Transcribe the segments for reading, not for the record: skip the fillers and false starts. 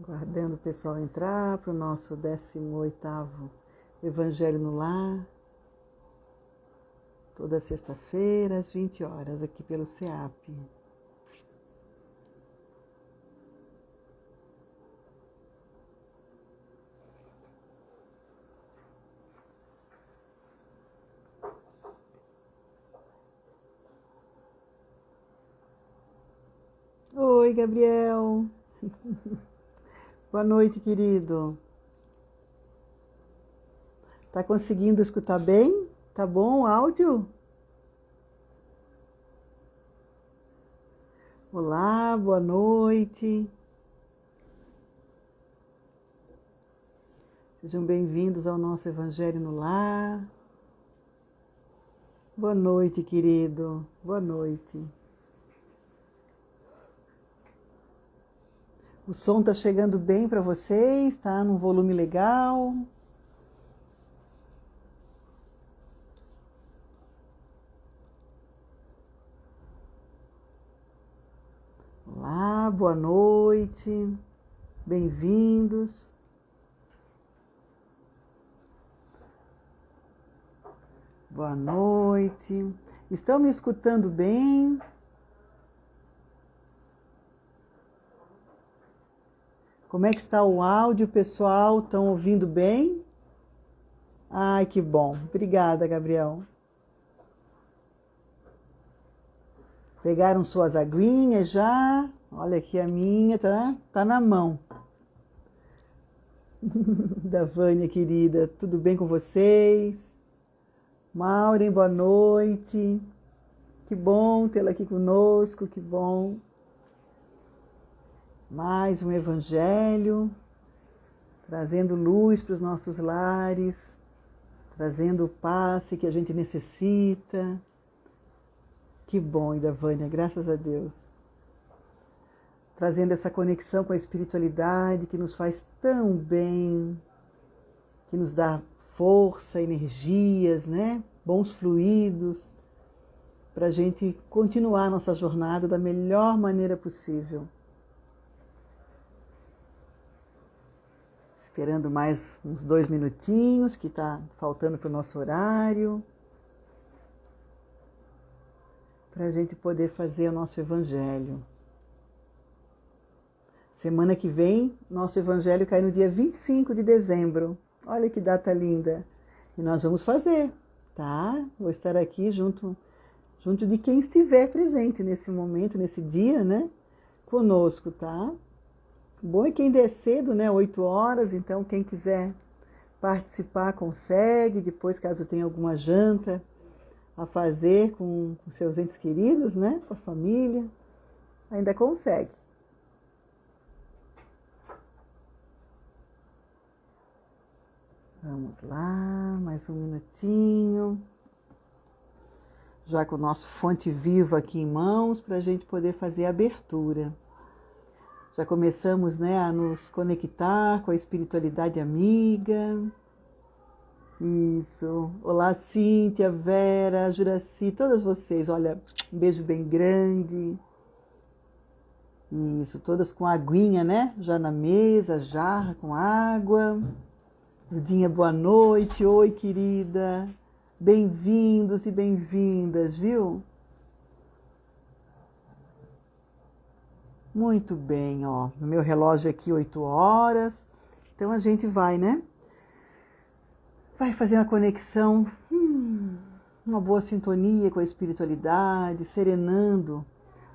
Aguardando o pessoal entrar para o nosso 18º Evangelho no Lar. Toda sexta-feira, às 20 horas, aqui pelo CEAP. Oi, Gabriel. Boa noite, querido. Tá conseguindo escutar bem? Tá bom o áudio? Olá, boa noite. Sejam bem-vindos ao nosso Evangelho no Lar. Boa noite, querido. Boa noite. O som está chegando bem para vocês? Está num volume legal? Olá, boa noite. Bem-vindos. Boa noite. Estão me escutando bem? Como é que está o áudio, pessoal? Estão ouvindo bem? Ai, que bom. Obrigada, Gabriel. Pegaram suas aguinhas já? Olha aqui a minha, tá na mão. Da Vânia, querida. Tudo bem com vocês? Maureen, boa noite. Que bom tê-la aqui conosco, que bom. Mais um evangelho, trazendo luz para os nossos lares, trazendo o passe que a gente necessita. Que bom, Ida Vânia, graças a Deus. Trazendo essa conexão com a espiritualidade que nos faz tão bem, que nos dá força, energias, né? Bons fluidos, para a gente continuar a nossa jornada da melhor maneira possível. Esperando mais uns 2 minutinhos, que está faltando para o nosso horário, para a gente poder fazer o nosso evangelho. Semana que vem, nosso evangelho cai no dia 25 de dezembro. Olha que data linda! E nós vamos fazer, tá? Vou estar aqui junto de quem estiver presente nesse momento, nesse dia, né? Conosco, tá? Bom é que ainda é cedo, né? 8 horas, então quem quiser participar consegue. Depois, caso tenha alguma janta a fazer com seus entes queridos, né? Com a família, ainda consegue. Vamos lá, mais um minutinho. Já com o nosso fonte viva aqui em mãos, para a gente poder fazer a abertura. Já começamos, né, a nos conectar com a espiritualidade amiga. Isso. Olá, Cíntia, Vera, Juraci, todas vocês. Olha, um beijo bem grande. Isso, todas com aguinha, né? Já na mesa, jarra com água. Ludinha, boa noite. Oi, querida. Bem-vindos e bem-vindas, viu? Muito bem, ó. No meu relógio aqui, 8 horas. Então a gente vai, né? Vai fazer uma conexão, uma boa sintonia com a espiritualidade, serenando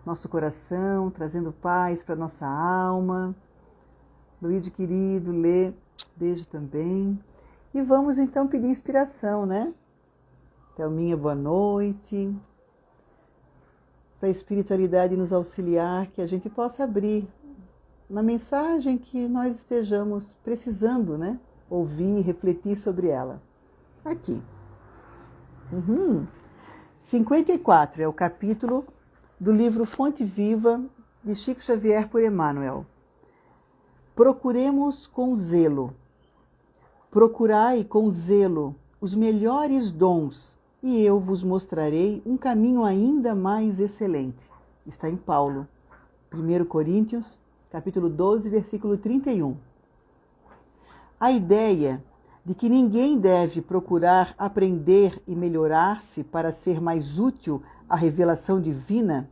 nosso coração, trazendo paz para nossa alma. Luíde, querido, Lê, beijo também. E vamos então pedir inspiração, né? Thelminha, boa noite. Para a espiritualidade nos auxiliar, que a gente possa abrir na mensagem que nós estejamos precisando, né? Ouvir, refletir sobre ela. Aqui. 54 é o capítulo do livro Fonte Viva de Chico Xavier por Emmanuel. Procuremos com zelo. Procurai com zelo os melhores dons, e eu vos mostrarei um caminho ainda mais excelente. Está em Paulo, 1 Coríntios capítulo 12, versículo 31. A ideia de que ninguém deve procurar aprender e melhorar-se para ser mais útil à revelação divina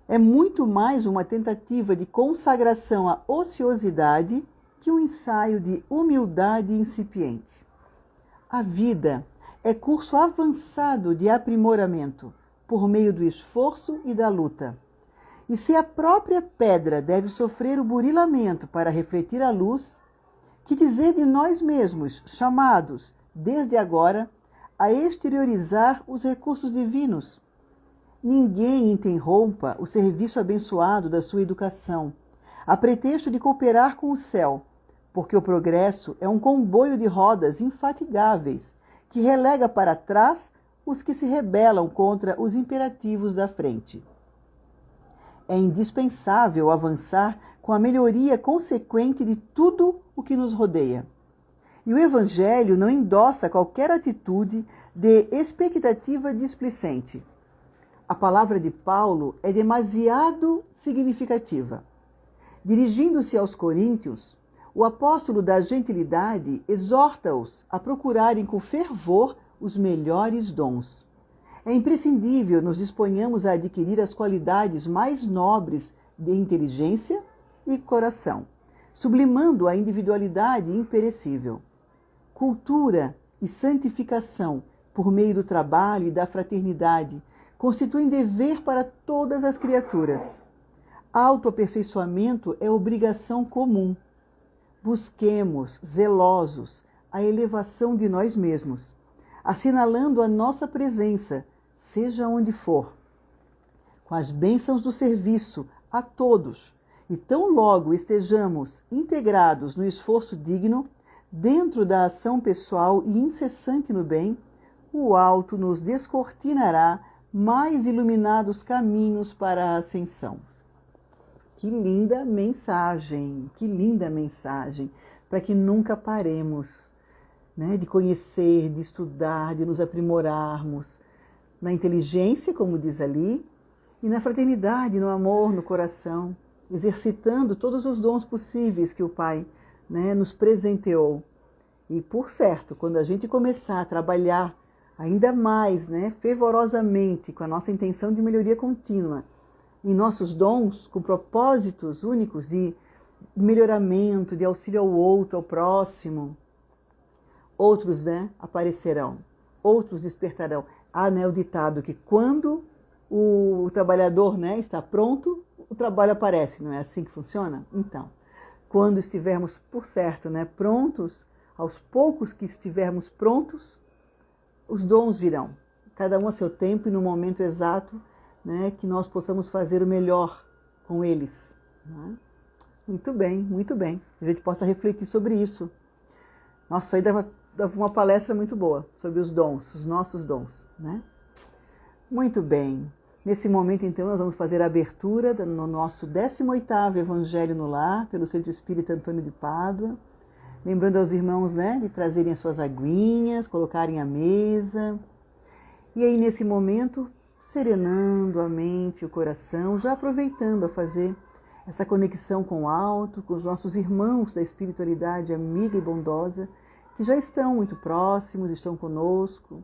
é muito mais uma tentativa de consagração à ociosidade que um ensaio de humildade incipiente. A vida é curso avançado de aprimoramento, por meio do esforço e da luta. E se a própria pedra deve sofrer o burilamento para refletir a luz, que dizer de nós mesmos, chamados, desde agora, a exteriorizar os recursos divinos? Ninguém interrompa o serviço abençoado da sua educação, a pretexto de cooperar com o céu, porque o progresso é um comboio de rodas infatigáveis, que relega para trás os que se rebelam contra os imperativos da frente. É indispensável avançar com a melhoria consequente de tudo o que nos rodeia. E o Evangelho não endossa qualquer atitude de expectativa displicente. A palavra de Paulo é demasiado significativa. Dirigindo-se aos coríntios, o apóstolo da gentilidade exorta-os a procurarem com fervor os melhores dons. É imprescindível nos disponhamos a adquirir as qualidades mais nobres de inteligência e coração, sublimando a individualidade imperecível. Cultura e santificação, por meio do trabalho e da fraternidade, constituem dever para todas as criaturas. Autoaperfeiçoamento é obrigação comum. Busquemos, zelosos, a elevação de nós mesmos, assinalando a nossa presença, seja onde for, com as bênçãos do serviço a todos, e tão logo estejamos integrados no esforço digno, dentro da ação pessoal e incessante no bem, o alto nos descortinará mais iluminados caminhos para a ascensão. Que linda mensagem, para que nunca paremos, né, de conhecer, de estudar, de nos aprimorarmos na inteligência, como diz ali, e na fraternidade, no amor, no coração, exercitando todos os dons possíveis que o Pai, né, nos presenteou. E, por certo, quando a gente começar a trabalhar ainda mais, né, fervorosamente, com a nossa intenção de melhoria contínua, em nossos dons, com propósitos únicos de melhoramento, de auxílio ao outro, ao próximo, outros, né, aparecerão, outros despertarão. Há, né, o ditado que quando o trabalhador, né, está pronto, o trabalho aparece, não é assim que funciona? Então, quando estivermos, por certo, né, prontos, aos poucos que estivermos prontos, os dons virão, cada um a seu tempo e no momento exato, né, que nós possamos fazer o melhor com eles. Né? Muito bem. A gente possa refletir sobre isso. Nossa, aí dava uma palestra muito boa sobre os dons, os nossos dons. Né? Muito bem. Nesse momento, então, nós vamos fazer a abertura no nosso 18º Evangelho no Lar, pelo Centro Espírita Antônio de Pádua. Lembrando aos irmãos, né, de trazerem as suas aguinhas, colocarem à mesa. E aí, nesse momento, serenando a mente e o coração, já aproveitando a fazer essa conexão com o alto, com os nossos irmãos da espiritualidade amiga e bondosa, que já estão muito próximos, estão conosco,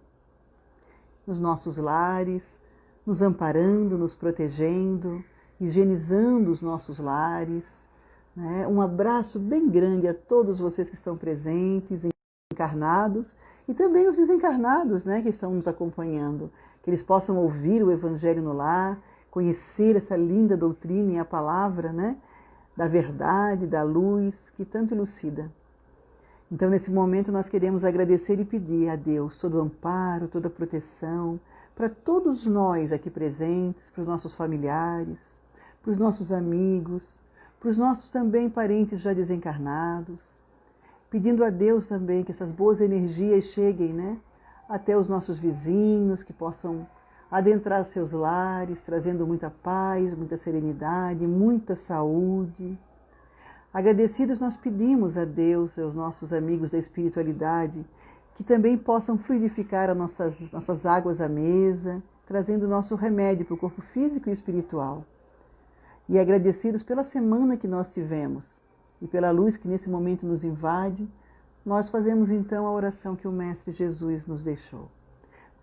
nos nossos lares, nos amparando, nos protegendo, higienizando os nossos lares. Né? Um abraço bem grande a todos vocês que estão presentes, encarnados, e também os desencarnados, né, que estão nos acompanhando, que eles possam ouvir o Evangelho no lar, conhecer essa linda doutrina e a palavra, né, da verdade, da luz, que tanto elucida. Então, nesse momento, nós queremos agradecer e pedir a Deus todo o amparo, toda a proteção, para todos nós aqui presentes, para os nossos familiares, para os nossos amigos, para os nossos também parentes já desencarnados, pedindo a Deus também que essas boas energias cheguem, né, até os nossos vizinhos, que possam adentrar seus lares, trazendo muita paz, muita serenidade, muita saúde. Agradecidos, nós pedimos a Deus, aos nossos amigos da espiritualidade, que também possam fluidificar as nossas águas à mesa, trazendo o nosso remédio para o corpo físico e espiritual. e agradecidos pela semana que nós tivemos e pela luz que nesse momento nos invade, nós fazemos então a oração que o Mestre Jesus nos deixou.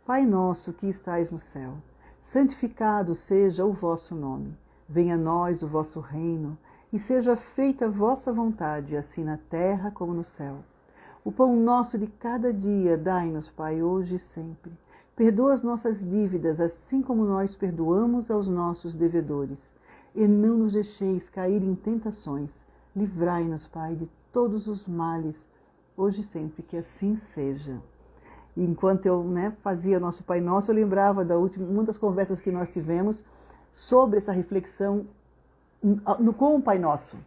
Pai nosso que estais no céu, santificado seja o vosso nome. Venha a nós o vosso reino e seja feita a vossa vontade, assim na terra como no céu. O pão nosso de cada dia dai-nos, Pai, hoje e sempre. Perdoa as nossas dívidas, assim como nós perdoamos aos nossos devedores. E não nos deixeis cair em tentações. Livrai-nos, Pai, de todos os males, hoje e sempre, que assim seja. E enquanto eu fazia nosso Pai Nosso, eu lembrava da uma das conversas que nós tivemos sobre essa reflexão com o Pai Nosso.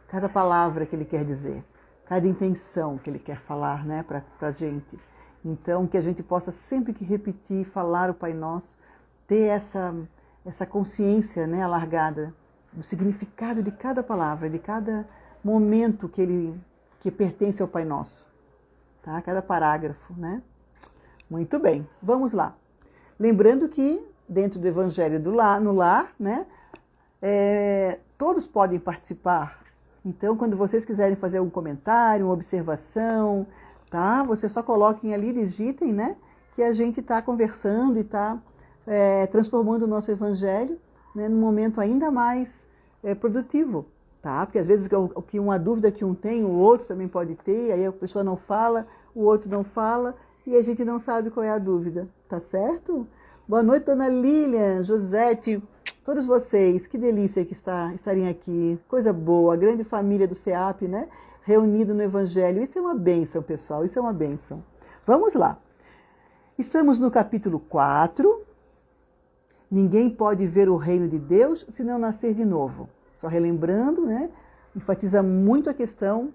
Cada palavra que Ele quer dizer, cada intenção que Ele quer falar para a gente. Então, que a gente possa sempre que repetir, falar o Pai Nosso, ter essa consciência alargada do significado de cada palavra, de cada momento que pertence ao Pai Nosso. Tá? Cada parágrafo, Muito bem, vamos lá. Lembrando que dentro do Evangelho no Lar, todos podem participar. Então, quando vocês quiserem fazer algum comentário, uma observação, tá? Vocês só coloquem ali, digitem, que a gente está conversando e está transformando o nosso Evangelho num momento ainda mais produtivo. Tá? Porque às vezes uma dúvida que um tem, o outro também pode ter, aí a pessoa não fala, o outro não fala, e a gente não sabe qual é a dúvida, tá certo? Boa noite, dona Lilian, Josete, todos vocês, que delícia que estarem aqui, coisa boa, a grande família do CEAP, reunido no Evangelho, isso é uma bênção, pessoal, isso é uma bênção. Vamos lá, estamos no capítulo 4, ninguém pode ver o reino de Deus se não nascer de novo. Só relembrando, enfatiza muito a questão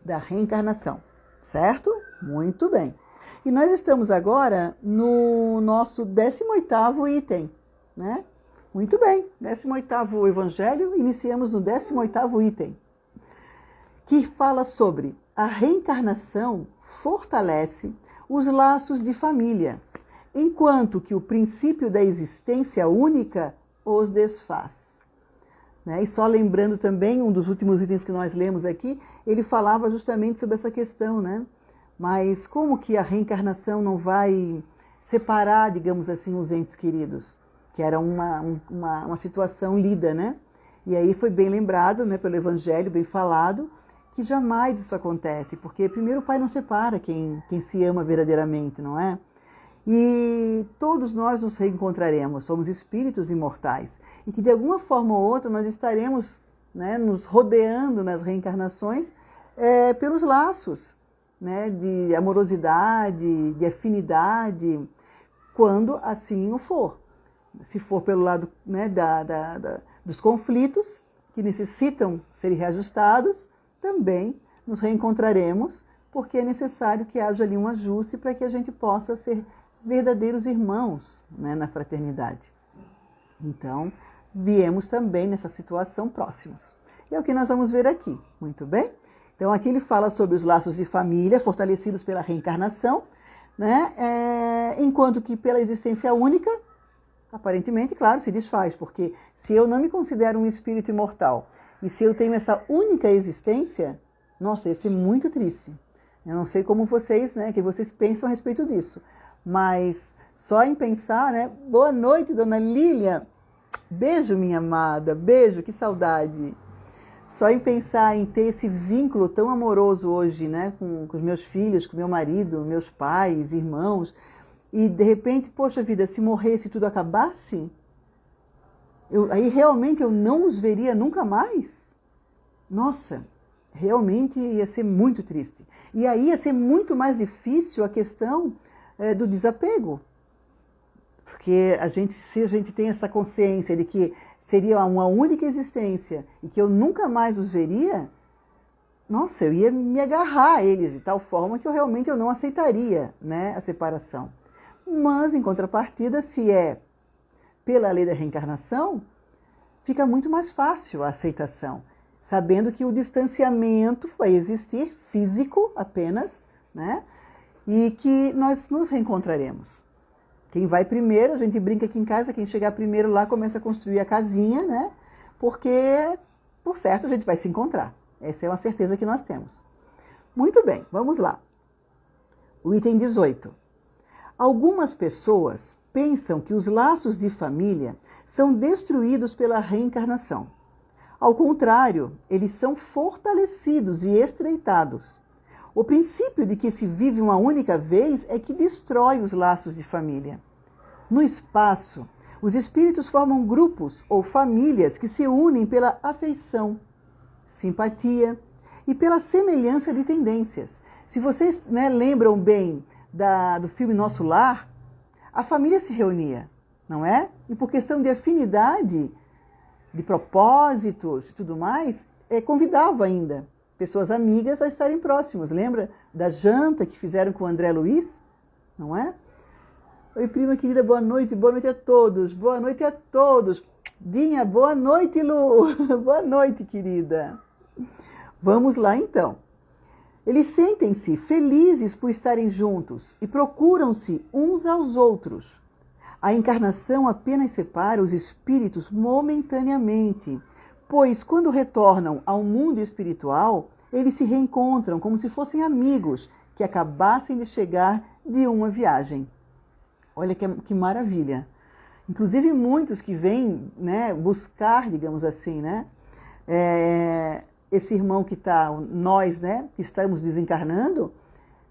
da reencarnação, certo? Muito bem. E nós estamos agora no nosso 18º item, Muito bem, 18º Evangelho, iniciamos no 18º item, que fala sobre a reencarnação fortalece os laços de família, enquanto que o princípio da existência única os desfaz. E só lembrando também, um dos últimos itens que nós lemos aqui, ele falava justamente sobre essa questão, Mas como que a reencarnação não vai separar, digamos assim, os entes queridos? Que era uma situação lida, E aí foi bem lembrado, pelo Evangelho, bem falado, que jamais isso acontece, porque primeiro o Pai não separa quem se ama verdadeiramente, não é? E todos nós nos reencontraremos, somos espíritos imortais. E que de alguma forma ou outra nós estaremos nos rodeando nas reencarnações pelos laços de amorosidade, de afinidade, quando assim o for. Se for pelo lado dos conflitos, que necessitam ser reajustados, também nos reencontraremos, porque é necessário que haja ali um ajuste para que a gente possa ser verdadeiros irmãos na fraternidade. Então, viemos também nessa situação próximos. E é o que nós vamos ver aqui, muito bem? Então, aqui ele fala sobre os laços de família fortalecidos pela reencarnação, enquanto que pela existência única, aparentemente, claro, se desfaz, porque se eu não me considero um espírito imortal e se eu tenho essa única existência, nossa, ia ser muito triste. Eu não sei como vocês, que vocês pensam a respeito disso. Mas só em pensar, Boa noite, dona Lília. Beijo, minha amada. Beijo, que saudade. Só em pensar em ter esse vínculo tão amoroso hoje, com os meus filhos, com meu marido, meus pais, irmãos. E de repente, poxa vida, se morresse e tudo acabasse, aí realmente eu não os veria nunca mais? Nossa, realmente ia ser muito triste. E aí ia ser muito mais difícil a questão do desapego. Porque se a gente tem essa consciência de que seria uma única existência e que eu nunca mais os veria, nossa, eu ia me agarrar a eles de tal forma que eu não aceitaria a separação. Mas, em contrapartida, se é pela lei da reencarnação, fica muito mais fácil a aceitação, sabendo que o distanciamento vai existir, físico apenas, e que nós nos reencontraremos. Quem vai primeiro, a gente brinca aqui em casa, quem chegar primeiro lá começa a construir a casinha, né? Porque, por certo, a gente vai se encontrar. Essa é uma certeza que nós temos. Muito bem, vamos lá. O item 18. Algumas pessoas pensam que os laços de família são destruídos pela reencarnação. Ao contrário, eles são fortalecidos e estreitados. O princípio de que se vive uma única vez é que destrói os laços de família. No espaço, os espíritos formam grupos ou famílias que se unem pela afeição, simpatia e pela semelhança de tendências. Se vocês lembram bem do filme Nosso Lar, a família se reunia, não é? E por questão de afinidade, de propósitos e tudo mais, convidava ainda pessoas amigas a estarem próximos. Lembra da janta que fizeram com o André Luiz? Não é? Oi, prima querida, boa noite a todos. Boa noite a todos. Dinha, boa noite, Lu. Boa noite, querida. Vamos lá, então. Eles sentem-se felizes por estarem juntos e procuram-se uns aos outros. A encarnação apenas separa os espíritos momentaneamente, pois quando retornam ao mundo espiritual, eles se reencontram como se fossem amigos que acabassem de chegar de uma viagem. Olha que maravilha. Inclusive muitos que vêm buscar, digamos assim, esse irmão que está, nós, que estamos desencarnando,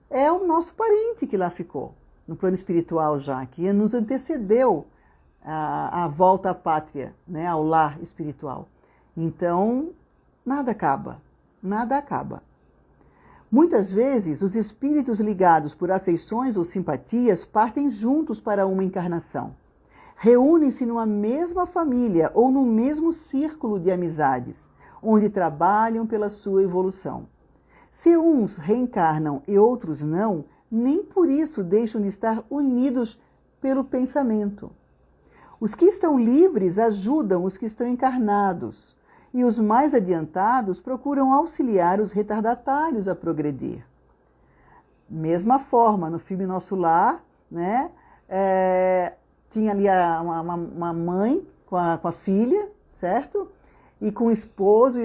é o nosso parente que lá ficou, no plano espiritual já, que nos antecedeu a volta à pátria, ao lar espiritual. Então, nada acaba, nada acaba. Muitas vezes, os espíritos ligados por afeições ou simpatias partem juntos para uma encarnação. Reúnem-se numa mesma família ou no mesmo círculo de amizades, onde trabalham pela sua evolução. Se uns reencarnam e outros não, nem por isso deixam de estar unidos pelo pensamento. Os que estão livres ajudam os que estão encarnados, e os mais adiantados procuram auxiliar os retardatários a progredir. Mesma forma, no filme Nosso Lar, tinha ali uma mãe com a filha, certo? E com o esposo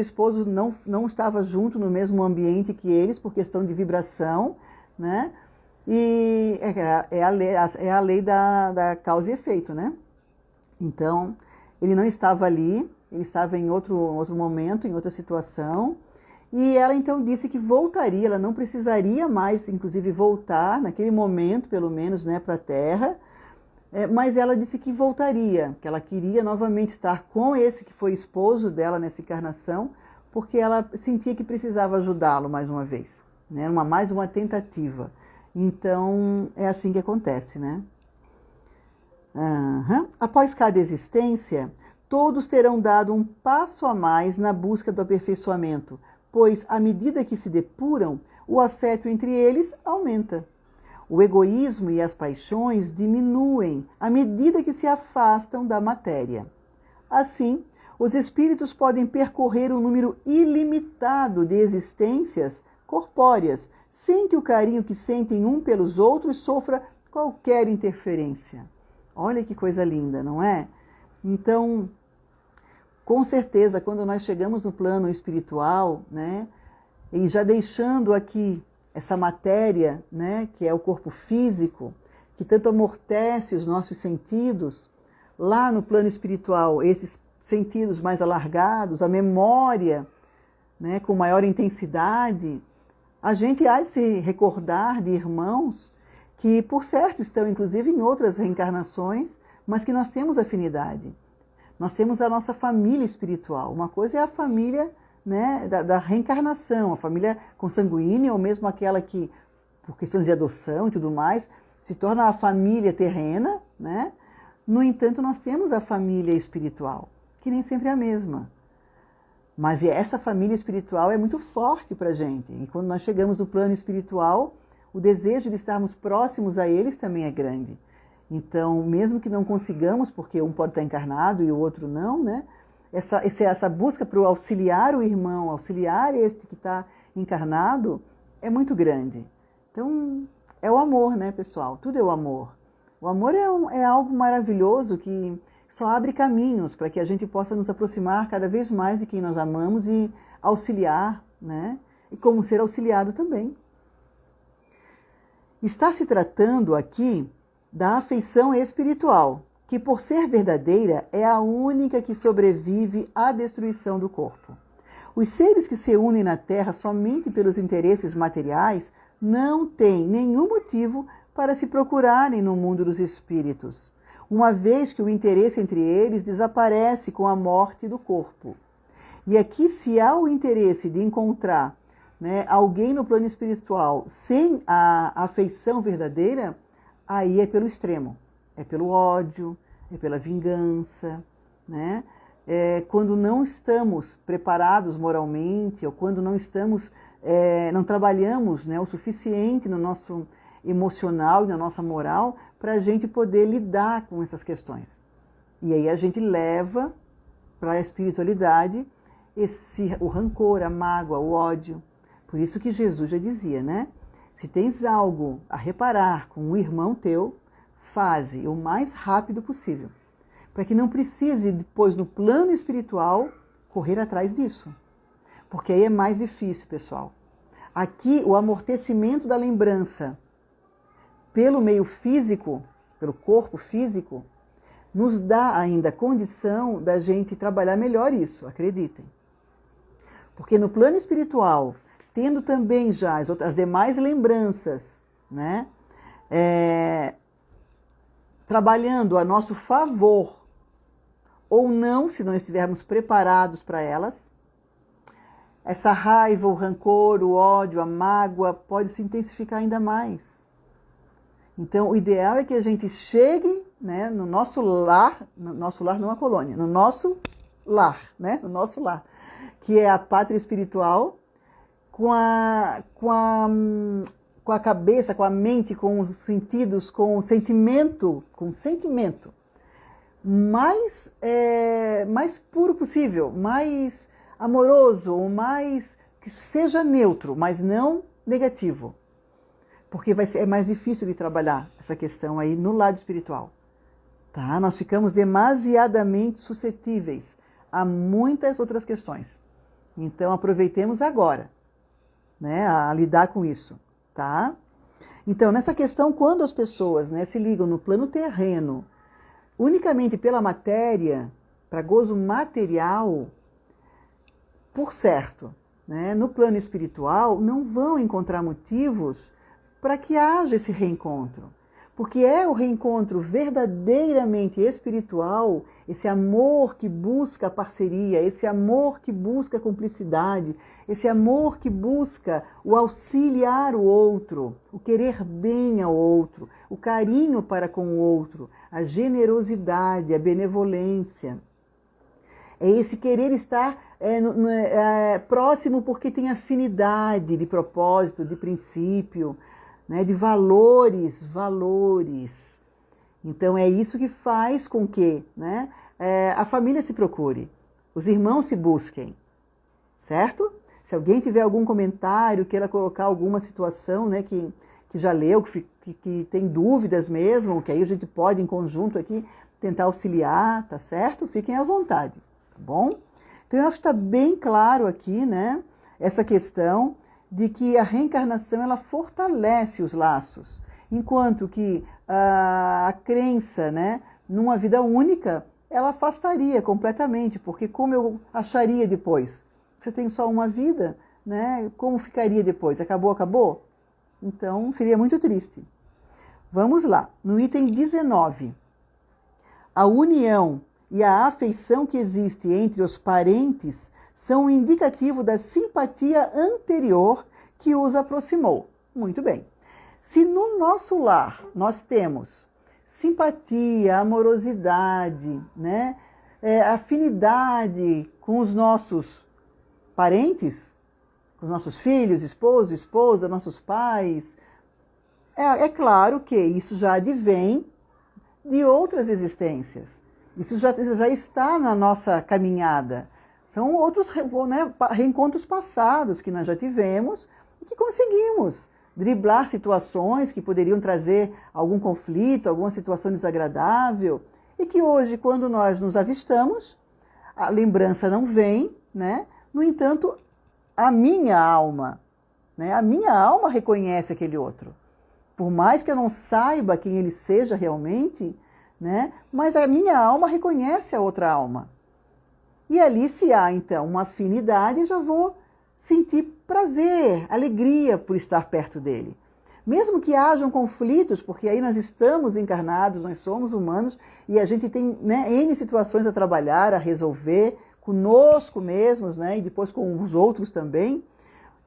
não estava junto no mesmo ambiente que eles, por questão de vibração, E é a lei da causa e efeito, Então, ele não estava ali, ele estava em outro momento, em outra situação, e ela então disse que voltaria, ela não precisaria mais, inclusive, voltar, naquele momento, pelo menos, para a Terra, mas ela disse que voltaria, que ela queria novamente estar com esse que foi esposo dela nessa encarnação, porque ela sentia que precisava ajudá-lo mais uma vez, mais uma tentativa. Então, é assim que acontece, Após cada existência, todos terão dado um passo a mais na busca do aperfeiçoamento, pois, à medida que se depuram, o afeto entre eles aumenta. O egoísmo e as paixões diminuem à medida que se afastam da matéria. Assim, os espíritos podem percorrer um número ilimitado de existências corpóreas, sem que o carinho que sentem um pelos outros sofra qualquer interferência. Olha que coisa linda, não é? Então, com certeza, quando nós chegamos no plano espiritual, e já deixando aqui essa matéria, que é o corpo físico, que tanto amortece os nossos sentidos, lá no plano espiritual, esses sentidos mais alargados, a memória, com maior intensidade, a gente há de se recordar de irmãos que, por certo, estão inclusive em outras reencarnações, mas que nós temos afinidade. Nós temos a nossa família espiritual. Uma coisa é a família da reencarnação, a família consanguínea, ou mesmo aquela que, por questões de adoção e tudo mais, se torna a família terrena, No entanto, nós temos a família espiritual, que nem sempre é a mesma. Mas essa família espiritual é muito forte para a gente. E quando nós chegamos no plano espiritual, o desejo de estarmos próximos a eles também é grande. Então, mesmo que não consigamos, porque um pode estar encarnado e o outro não, essa busca para auxiliar o irmão, auxiliar este que está encarnado, é muito grande. Então, é o amor, pessoal? Tudo é o amor. O amor é algo maravilhoso que só abre caminhos para que a gente possa nos aproximar cada vez mais de quem nós amamos e auxiliar, né? E como ser auxiliado também. Está se tratando aqui da afeição espiritual, que por ser verdadeira é a única que sobrevive à destruição do corpo. Os seres que se unem na Terra somente pelos interesses materiais não têm nenhum motivo para se procurarem no mundo dos espíritos, uma vez que o interesse entre eles desaparece com a morte do corpo. E aqui, se há o interesse de encontrar, né, alguém no plano espiritual sem a afeição verdadeira, aí é pelo extremo, é pelo ódio, é pela vingança, né? Quando não estamos preparados moralmente, ou quando não estamos, não trabalhamos, né, o suficiente no nosso emocional e na nossa moral para a gente poder lidar com essas questões. E aí a gente leva para a espiritualidade o rancor, a mágoa, o ódio. Por isso que Jesus já dizia, né? Se tens algo a reparar com um irmão teu, faze o mais rápido possível, para que não precise depois no plano espiritual correr atrás disso. Porque aí é mais difícil, pessoal. Aqui o amortecimento da lembrança pelo meio físico, pelo corpo físico, nos dá ainda condição da gente trabalhar melhor isso, acreditem. Porque no plano espiritual, tendo também já as demais lembranças, né, trabalhando a nosso favor, ou não, se não estivermos preparados para elas, essa raiva, o rancor, o ódio, a mágoa pode se intensificar ainda mais. Então, o ideal é que a gente chegue, né, no nosso lar não a colônia, no nosso lar, né, no nosso lar, que é a pátria espiritual, com a cabeça, com a mente, com os sentidos, com o sentimento, mais puro possível, mais amoroso, mais que seja neutro, mas não negativo. Porque é mais difícil de trabalhar essa questão aí no lado espiritual. Tá? Nós ficamos demasiadamente suscetíveis a muitas outras questões. Então aproveitemos agora, né, a lidar com isso. Tá? Então, nessa questão, quando as pessoas, né, se ligam no plano terreno, unicamente pela matéria, para gozo material, por certo, né, no plano espiritual, não vão encontrar motivos para que haja esse reencontro. Porque é o reencontro verdadeiramente espiritual, esse amor que busca a parceria, esse amor que busca a cumplicidade, esse amor que busca o auxiliar o outro, o querer bem ao outro, o carinho para com o outro, a generosidade, a benevolência. É esse querer estar próximo porque tem afinidade de propósito, de princípio, né, de valores. Então é isso que faz com que, né, a família se procure, os irmãos se busquem, certo? Se alguém tiver algum comentário, queira colocar alguma situação, né, que já leu, que tem dúvidas mesmo, que aí a gente pode em conjunto aqui tentar auxiliar, tá certo? Fiquem à vontade, tá bom? Então eu acho que está bem claro aqui, né, essa questão de que a reencarnação ela fortalece os laços, enquanto que a crença, né, numa vida única, ela afastaria completamente, porque como eu acharia depois? Você tem só uma vida, né? Como ficaria depois? Acabou? Então seria muito triste. Vamos lá, no item 19. A união e a afeição que existe entre os parentes são um indicativo da simpatia anterior que os aproximou. Muito bem. Se no nosso lar nós temos simpatia, amorosidade, né, afinidade com os nossos parentes, com os nossos filhos, esposo, esposa, nossos pais, é claro que isso já advém de outras existências. Isso já está na nossa caminhada. São outros, né, reencontros passados que nós já tivemos e que conseguimos, driblar situações que poderiam trazer algum conflito, alguma situação desagradável, e que hoje, quando nós nos avistamos, a lembrança não vem, né? No entanto, a minha alma reconhece aquele outro. Por mais que eu não saiba quem ele seja realmente, né? Mas a minha alma reconhece a outra alma. E ali, se há, então, uma afinidade, eu já vou sentir prazer, alegria por estar perto dele. Mesmo que hajam conflitos, porque aí nós estamos encarnados, nós somos humanos, e a gente tem, né, N situações a trabalhar, a resolver, conosco mesmos, né, e depois com os outros também.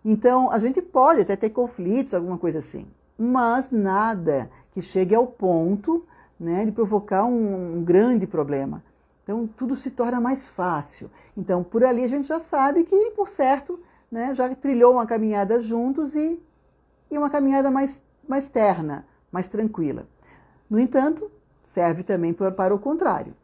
Então, a gente pode até ter conflitos, alguma coisa assim. Mas nada que chegue ao ponto, né, de provocar um grande problema. Então, tudo se torna mais fácil. Então, por ali a gente já sabe que, por certo, né, já trilhou uma caminhada juntos e uma caminhada mais terna, mais tranquila. No entanto, serve também para o contrário.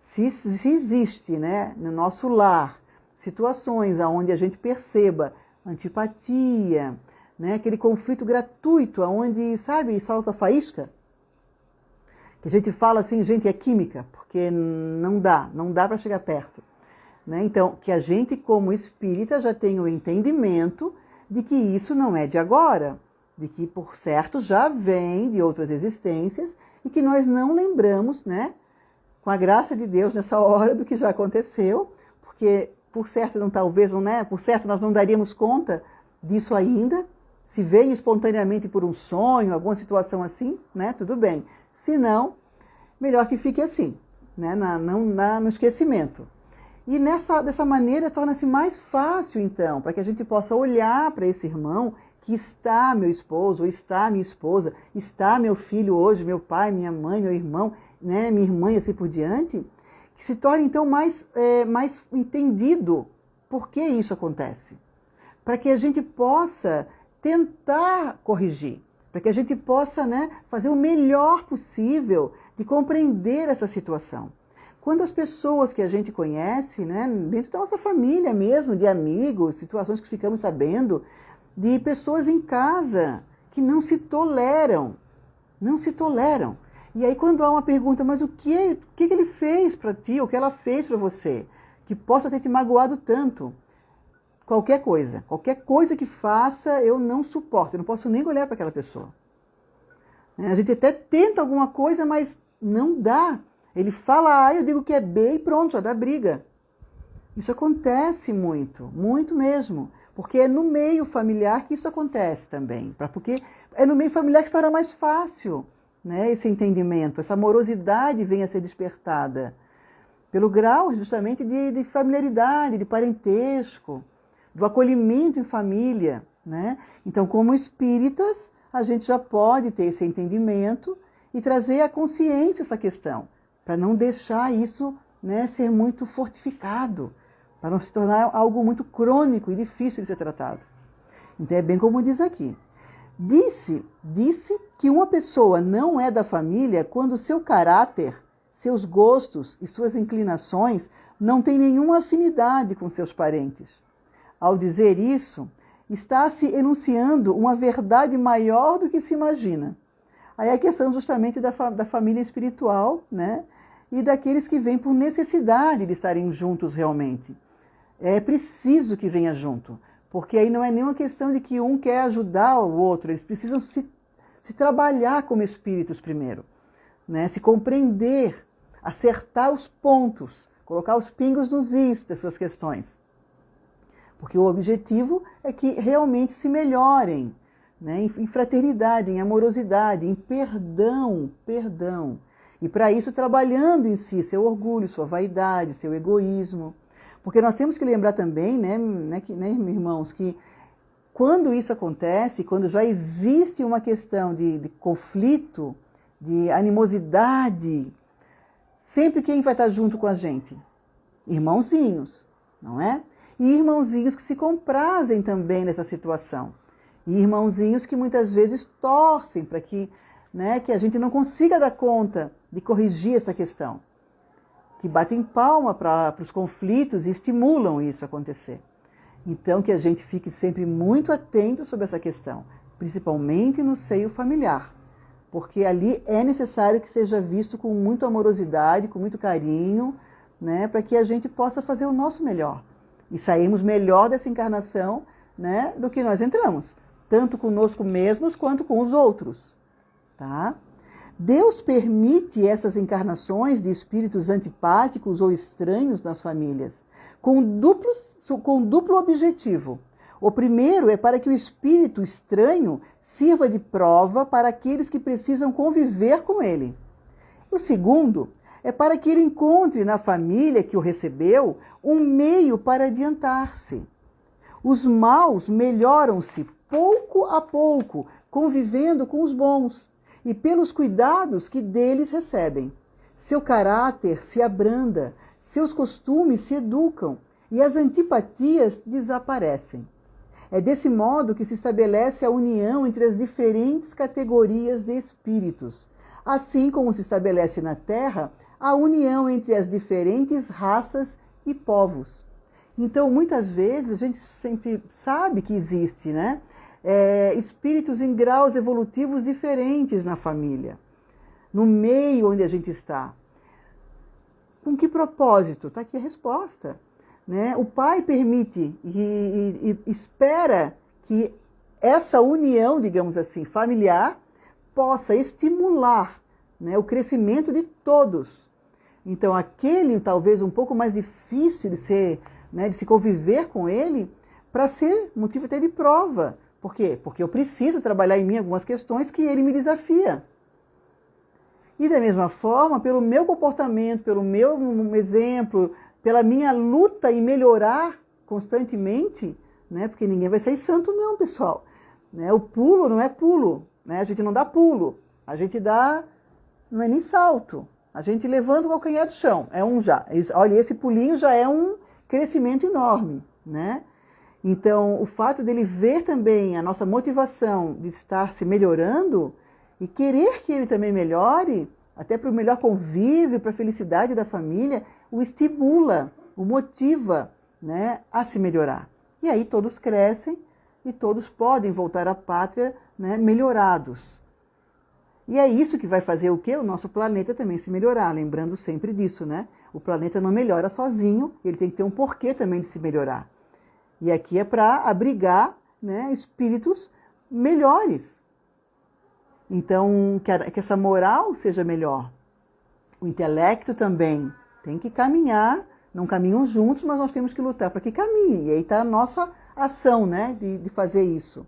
Se existe, né, no nosso lar situações onde a gente perceba antipatia, né, aquele conflito gratuito, onde, sabe, solta faísca, que a gente fala assim, gente, é química, porque não dá para chegar perto. Né? Então, que a gente, como espírita, já tenha o entendimento de que isso não é de agora, de que, por certo, já vem de outras existências e que nós não lembramos, né, com a graça de Deus nessa hora do que já aconteceu, porque, por certo, por certo, nós não daríamos conta disso ainda. Se vem espontaneamente por um sonho, alguma situação assim, né, tudo bem. Se não, melhor que fique assim, né, no esquecimento. E dessa maneira torna-se mais fácil, então, para que a gente possa olhar para esse irmão que está meu esposo, ou está minha esposa, está meu filho hoje, meu pai, minha mãe, meu irmão, né, minha irmã e assim por diante, que se torne, então, mais entendido por que isso acontece. Para que a gente possa tentar corrigir, para que a gente possa, né, fazer o melhor possível de compreender essa situação. Quando as pessoas que a gente conhece, né, dentro da nossa família mesmo, de amigos, situações que ficamos sabendo, de pessoas em casa que não se toleram. E aí quando há uma pergunta, mas o que ele fez para ti, o que ela fez para você, que possa ter te magoado tanto? Qualquer coisa que faça, eu não suporto, eu não posso nem olhar para aquela pessoa. A gente até tenta alguma coisa, mas não dá. Ele fala A, eu digo que é B e pronto, já dá briga. Isso acontece muito, muito mesmo. Porque é no meio familiar que isso acontece também. Porque é no meio familiar que se torna mais fácil, né, esse entendimento, essa amorosidade vem a ser despertada. Pelo grau justamente de familiaridade, de parentesco, do acolhimento em família. Né? Então, como espíritas, a gente já pode ter esse entendimento e trazer à consciência essa questão, para não deixar isso, né, ser muito fortificado, para não se tornar algo muito crônico e difícil de ser tratado. Então é bem como diz aqui. Disse que uma pessoa não é da família quando seu caráter, seus gostos e suas inclinações não têm nenhuma afinidade com seus parentes. Ao dizer isso, está se enunciando uma verdade maior do que se imagina. Aí é a questão justamente da família espiritual, né? E daqueles que vêm por necessidade de estarem juntos realmente. É preciso que venha junto, porque aí não é nenhuma questão de que um quer ajudar o outro, eles precisam se trabalhar como espíritos primeiro, né? Se compreender, acertar os pontos, colocar os pingos nos is das suas questões. Porque o objetivo é que realmente se melhorem, né? Em fraternidade, em amorosidade, em perdão. E para isso trabalhando em si seu orgulho, sua vaidade, seu egoísmo. Porque nós temos que lembrar também, né, irmãos, que quando isso acontece, quando já existe uma questão de conflito, de animosidade, sempre quem vai estar junto com a gente? Irmãozinhos, não é? E irmãozinhos que se comprazem também nessa situação. E irmãozinhos que muitas vezes torcem para que, né, que a gente não consiga dar conta de corrigir essa questão. Que batem palma para os conflitos e estimulam isso a acontecer. Então, que a gente fique sempre muito atento sobre essa questão. principalmente no seio familiar, porque ali é necessário que seja visto com muita amorosidade, com muito carinho, né, para que a gente possa fazer o nosso melhor e sairmos melhor dessa encarnação, né, do que nós entramos, tanto conosco mesmos quanto com os outros, tá? Deus permite essas encarnações de espíritos antipáticos ou estranhos nas famílias, com duplo objetivo. O primeiro é para que o espírito estranho sirva de prova para aqueles que precisam conviver com ele. O segundo é para que ele encontre na família que o recebeu um meio para adiantar-se. Os maus melhoram-se pouco a pouco, convivendo com os bons e pelos cuidados que deles recebem. Seu caráter se abranda, seus costumes se educam e as antipatias desaparecem. É desse modo que se estabelece a união entre as diferentes categorias de espíritos, assim como se estabelece na Terra a união entre as diferentes raças e povos. Então, muitas vezes, a gente sempre sabe que existe, né? Espíritos em graus evolutivos diferentes na família, no meio onde a gente está. Com que propósito? Está aqui a resposta. Né? O pai permite e espera que essa união, digamos assim, familiar, possa estimular, né, o crescimento de todos. Então, aquele talvez um pouco mais difícil de ser, né, de se conviver com ele, para ser motivo até de prova. Por quê? Porque eu preciso trabalhar em mim algumas questões que ele me desafia. E da mesma forma, pelo meu comportamento, pelo meu exemplo, pela minha luta em melhorar constantemente, né? Porque ninguém vai sair santo não, pessoal. Né? O pulo não é pulo, né? A gente não dá pulo, a gente dá, não é nem salto, a gente levanta o calcanhar do chão, é um já. Olha, esse pulinho já é um crescimento enorme, né? Então, o fato dele ver também a nossa motivação de estar se melhorando e querer que ele também melhore, até para o melhor convívio, para a felicidade da família, o estimula, o motiva, né, a se melhorar. E aí todos crescem e todos podem voltar à pátria, né, melhorados. E é isso que vai fazer o quê? O nosso planeta também se melhorar, lembrando sempre disso, né? O planeta não melhora sozinho, ele tem que ter um porquê também de se melhorar. E aqui é para abrigar, né, espíritos melhores. Então, que essa moral seja melhor. O intelecto também tem que caminhar, não caminham juntos, mas nós temos que lutar para que caminhem. E aí está a nossa ação, né, de fazer isso.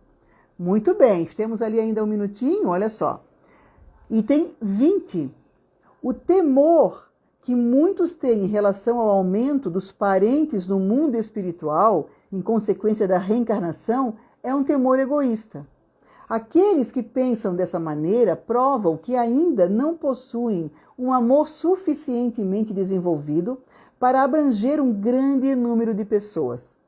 Muito bem, temos ali ainda um minutinho, olha só. Item 20. O temor que muitos têm em relação ao aumento dos parentes no mundo espiritual, em consequência da reencarnação, é um temor egoísta. Aqueles que pensam dessa maneira provam que ainda não possuem um amor suficientemente desenvolvido para abranger um grande número de pessoas.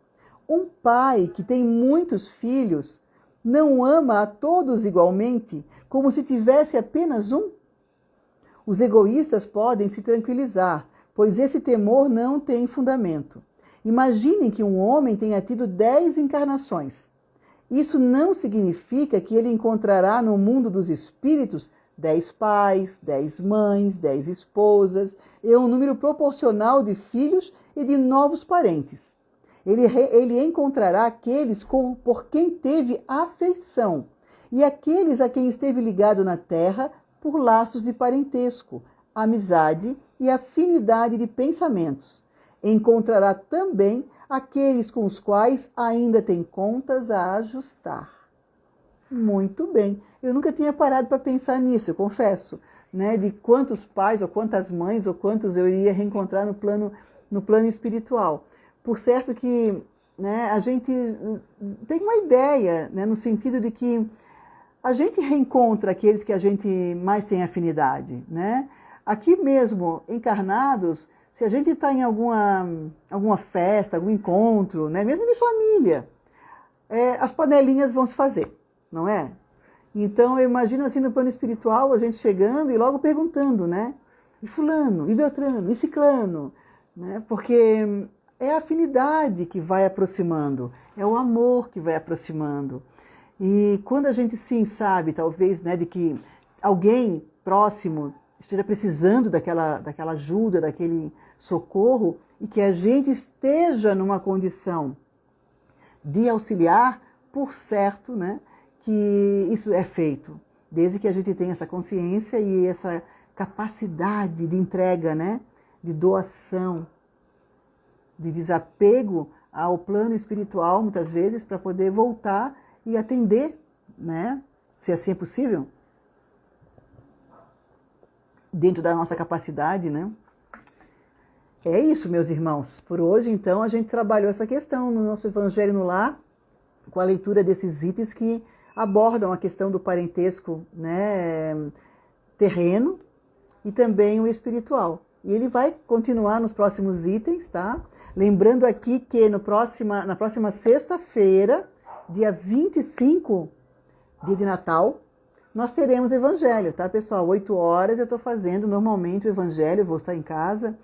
Um pai que tem muitos filhos não ama a todos igualmente, como se tivesse apenas um? Os egoístas podem se tranquilizar, pois esse temor não tem fundamento. Imaginem que um homem tenha tido 10 encarnações. Isso não significa que ele encontrará no mundo dos espíritos 10 pais, 10 mães, 10 esposas, e um número proporcional de filhos e de novos parentes. Ele encontrará aqueles por quem teve afeição e aqueles a quem esteve ligado na terra por laços de parentesco, amizade e afinidade de pensamentos. Encontrará também aqueles com os quais ainda tem contas a ajustar. Muito bem. Eu nunca tinha parado para pensar nisso, eu confesso, né? De quantos pais, ou quantas mães, ou quantos eu iria reencontrar no plano espiritual. Por certo que, né, a gente tem uma ideia, né, no sentido de que a gente reencontra aqueles que a gente mais tem afinidade, né? Aqui mesmo, encarnados, se a gente está em alguma festa, algum encontro, né, mesmo de família, as panelinhas vão se fazer, não é? Então, eu imagino assim no plano espiritual, a gente chegando e logo perguntando, né? E fulano, e beltrano, e ciclano, né? Porque é a afinidade que vai aproximando, é o amor que vai aproximando. E quando a gente sim sabe, talvez, né, de que alguém próximo esteja precisando daquela ajuda, daquele socorro, e que a gente esteja numa condição de auxiliar, por certo, né, que isso é feito, desde que a gente tenha essa consciência e essa capacidade de entrega, né, de doação, de desapego ao plano espiritual, muitas vezes, para poder voltar e atender, né, se assim é possível, dentro da nossa capacidade, né. É isso, meus irmãos. Por hoje, então, a gente trabalhou essa questão no nosso Evangelho no Lar, com a leitura desses itens que abordam a questão do parentesco, né, terreno e também o espiritual. E ele vai continuar nos próximos itens, tá? Lembrando aqui que na próxima sexta-feira, dia 25, dia de Natal, nós teremos Evangelho, tá, pessoal? 8 horas eu estou fazendo normalmente o Evangelho, eu vou estar em casa,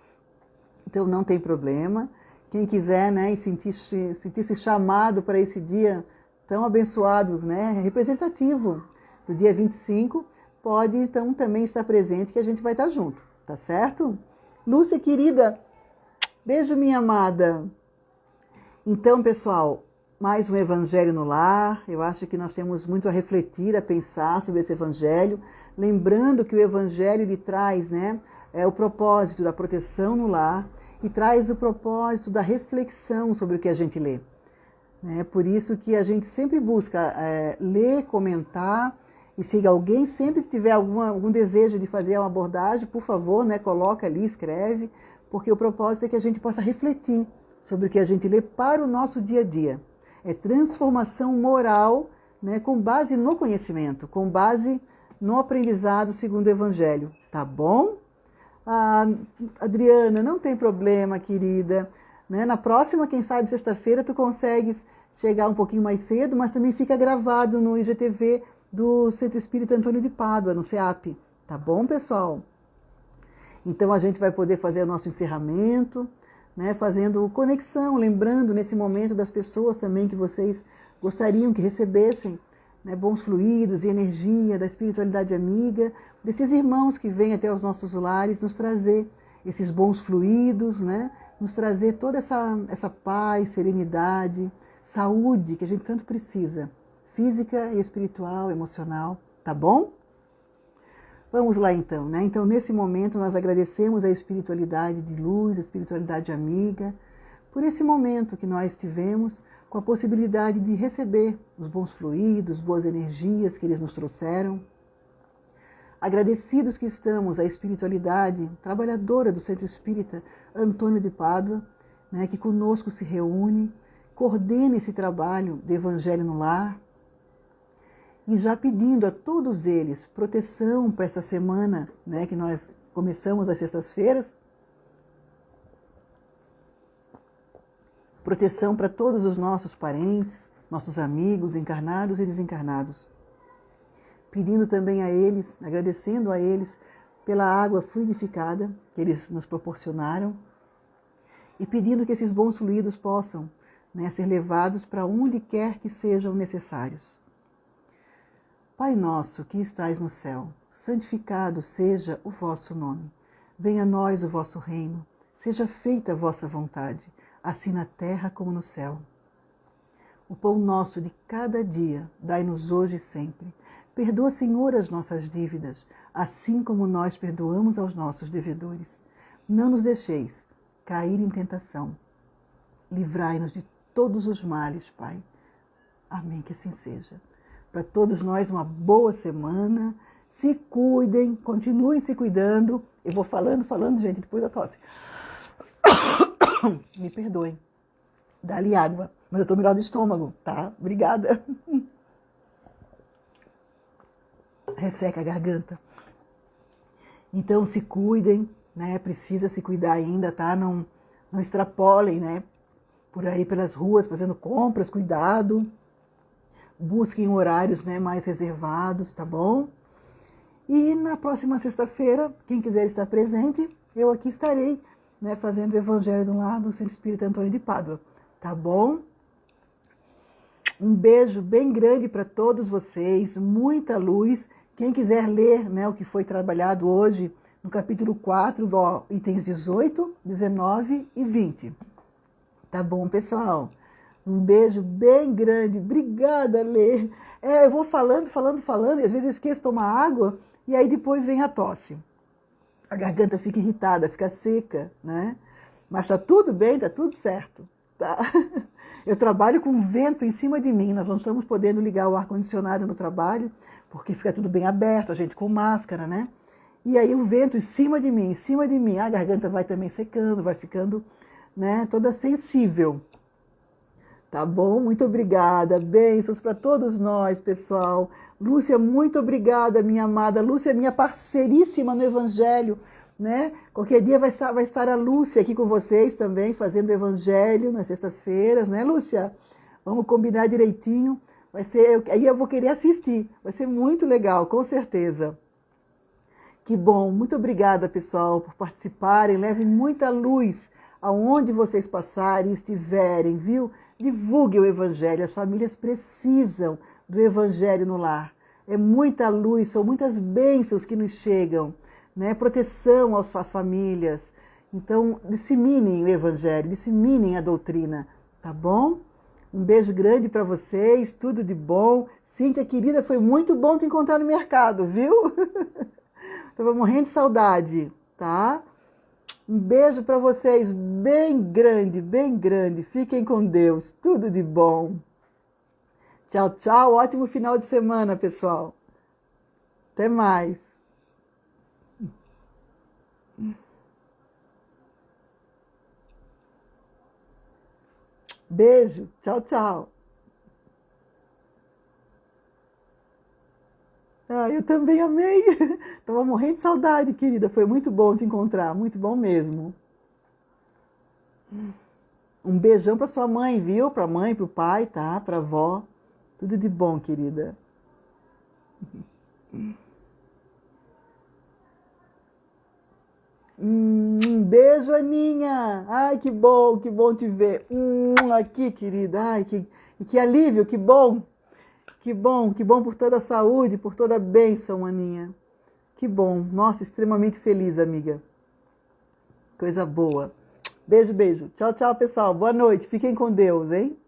então não tem problema. Quem quiser, né, e sentir-se chamado para esse dia tão abençoado, né, representativo do dia 25, pode então também estar presente, que a gente vai estar junto, tá certo? Lúcia, querida, beijo, minha amada. Então, pessoal, mais um Evangelho no Lar. Eu acho que nós temos muito a refletir, a pensar sobre esse Evangelho, lembrando que o Evangelho ele traz, né, o propósito da proteção no lar, e traz o propósito da reflexão sobre o que a gente lê. Por isso que a gente sempre busca ler, comentar, e se alguém sempre tiver algum desejo de fazer uma abordagem, por favor, né, coloca ali, escreve, porque o propósito é que a gente possa refletir sobre o que a gente lê para o nosso dia a dia. É transformação moral, né, com base no conhecimento, com base no aprendizado segundo o Evangelho. Tá bom? Ah, Adriana, não tem problema, querida. Né? Na próxima, quem sabe, sexta-feira, tu consegues chegar um pouquinho mais cedo, mas também fica gravado no IGTV do Centro Espírita Antônio de Pádua, no CEAP. Tá bom, pessoal? Então, a gente vai poder fazer o nosso encerramento, né? Fazendo conexão, lembrando nesse momento das pessoas também que vocês gostariam que recebessem, né, bons fluidos e energia da espiritualidade amiga, desses irmãos que vêm até os nossos lares nos trazer esses bons fluidos, né, nos trazer toda essa paz, serenidade, saúde que a gente tanto precisa, física e espiritual, emocional, tá bom? Vamos lá então, né? Então nesse momento nós agradecemos a espiritualidade de luz, a espiritualidade amiga, por esse momento que nós tivemos com a possibilidade de receber os bons fluidos, boas energias que eles nos trouxeram. Agradecidos que estamos à espiritualidade trabalhadora do Centro Espírita Antônio de Pádua, né, que conosco se reúne, coordena esse trabalho de Evangelho no Lar, e já pedindo a todos eles proteção para essa semana, né, que nós começamos às sextas-feiras, proteção para todos os nossos parentes, nossos amigos, encarnados e desencarnados. Pedindo também a eles, agradecendo a eles pela água fluidificada que eles nos proporcionaram e pedindo que esses bons fluidos possam, né, ser levados para onde quer que sejam necessários. Pai nosso que estais no céu, santificado seja o vosso nome. Venha a nós o vosso reino, seja feita a vossa vontade, assim na terra como no céu. O pão nosso de cada dia, dai-nos hoje e sempre. Perdoa, Senhor, as nossas dívidas, assim como nós perdoamos aos nossos devedores. Não nos deixeis cair em tentação. Livrai-nos de todos os males, Pai. Amém, que assim seja. Para todos nós, uma boa semana. Se cuidem, continuem se cuidando. Eu vou falando, gente, depois da tosse. Me perdoem. Dá-lhe água, mas eu estou melhor do estômago, tá? Obrigada. Resseca a garganta. Então, se cuidem, né? Precisa se cuidar ainda, tá? Não extrapolem, né? Por aí pelas ruas, fazendo compras, cuidado. Busquem horários, né, mais reservados, tá bom? E na próxima sexta-feira, quem quiser estar presente, eu aqui estarei, né, fazendo o Evangelho do Lar do Centro Espírita Antônio de Pádua, tá bom? Um beijo bem grande para todos vocês, muita luz. Quem quiser ler, né, o que foi trabalhado hoje no capítulo 4, ó, itens 18, 19 e 20. Tá bom, pessoal? Um beijo bem grande. Obrigada, Lê. Eu vou falando, e às vezes eu esqueço de tomar água e aí depois vem a tosse. A garganta fica irritada, fica seca, né? Mas tá tudo bem, tá tudo certo. Tá? Eu trabalho com vento em cima de mim, nós não estamos podendo ligar o ar-condicionado no trabalho, porque fica tudo bem aberto, a gente com máscara, né? E aí o vento em cima de mim, a garganta vai também secando, vai ficando, né, toda sensível. Tá bom? Muito obrigada. Bênçãos para todos nós, pessoal. Lúcia, muito obrigada, minha amada. Lúcia é minha parceiríssima no Evangelho, né? Qualquer dia vai estar a Lúcia aqui com vocês também, fazendo Evangelho nas sextas-feiras, né, Lúcia? Vamos combinar direitinho. Aí eu vou querer assistir. Vai ser muito legal, com certeza. Que bom. Muito obrigada, pessoal, por participarem. Levem muita luz aonde vocês passarem e estiverem, viu? Divulguem o Evangelho, as famílias precisam do Evangelho no lar. É muita luz, são muitas bênçãos que nos chegam, né? Proteção às famílias. Então, disseminem o Evangelho, disseminem a doutrina, tá bom? Um beijo grande para vocês, tudo de bom. Cíntia, querida, foi muito bom te encontrar no mercado, viu? Estava morrendo de saudade, tá? Um beijo para vocês, bem grande, bem grande. Fiquem com Deus, tudo de bom. Tchau, tchau. Ótimo final de semana, pessoal. Até mais. Beijo. Tchau, tchau. Eu também amei. Tava morrendo de saudade, querida. Foi muito bom te encontrar, muito bom mesmo. Um beijão para sua mãe, viu? Para a mãe, para o pai, tá? Para a avó. Tudo de bom, querida. Um beijo, Aninha. Ai, que bom te ver. Aqui, querida. Ai, que alívio, que bom. Que bom por toda a saúde, por toda a bênção, Aninha. Que bom. Nossa, extremamente feliz, amiga. Coisa boa. Beijo, beijo. Tchau, tchau, pessoal. Boa noite. Fiquem com Deus, hein?